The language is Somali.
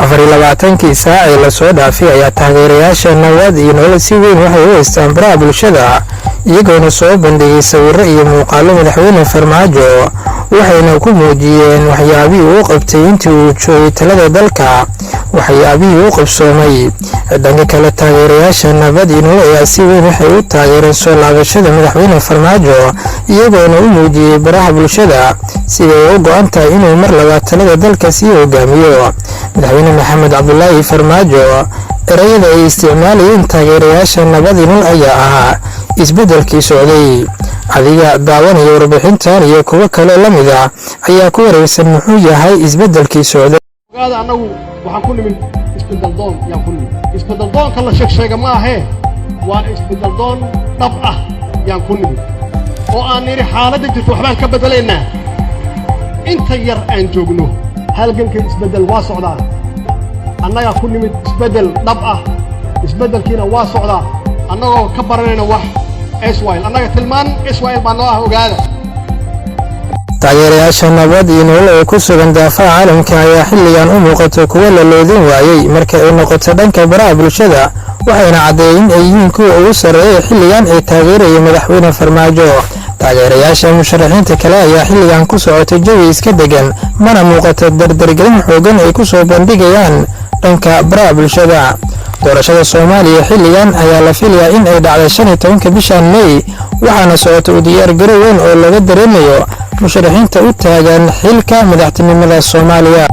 24 saac ee la soo dhaafay ayaa taageerayaasha nabad iyo nolol si weyn waxay u haystaan baraha bulshada iyagoona soo bandhigay sawirro iyo muuqaallo madaxweyne Farmaajo waxayna ku muujiyeen waxyaabihii uu qabtay intii uu joogay talada dalka waxyaabihii uu qabsoomay dhanka kale taageerayaasha nabad iyo nolol ayaa si weyn waxay u taageereen soo laabashada madaxweyne Farmaajo iyagoona u muujiyay baraha bulshada sida ay u go'an tahay inuu mar labaad talada dalka sii hogaamiyo madaxweyne Maxamed Cabdullaahi Farmaajo erayada ay isticmaalayeen taageerayaasha nabad iyo nolol ayaa ahaa isbeddelkii socday adiga daawanaya warbixintan iyo kuwa kale la mid ah ayaa ku wareegsan muxuu yahay isbeddelkii socday anagu waxaan ku nimid isbeddel doon yaan ku nimid isbeddel doonka la sheeg ma ahee waa isbeddel doon dhab ah yaan ku nimid oo aan niri xaaladda jirto waxbaan ka bedelaynaa inta yar aan joogno halganka isbeddel waa socdaa annaga ku nimid isbeddel dhab ah isbeddelkiina waa socdaa annagoo ka baranayna wax Israel annaga tilmaan Israel baa noo ah ogaada taageerayaasha nabad iyo nolol ee ku sugan daafaha caalamka ayaa xilligan u muuqato kuwa la loodin waayay marka ay noqoto dhanka baraha bulshada waxayna caddeeyeen ay yihiin kuwa ugu sarreeya xilligan ay taageeraya madaxweyne Farmaajo taageerayaasha musharaxiinta kale ayaa xilligan ku socotay jawi iska degan mana muuqato dardargelin xoogan ay ku soo bandhigayaan dhanka baraha bulshada doorashada Soomaaliya xilligan ayaa la filayaa in ay dhacdo 15 bishan May waxaana socota u diyaar garow weyn oo laga dareemayo musharaxiinta u taagan xilka madaxtinimada Soomaaliya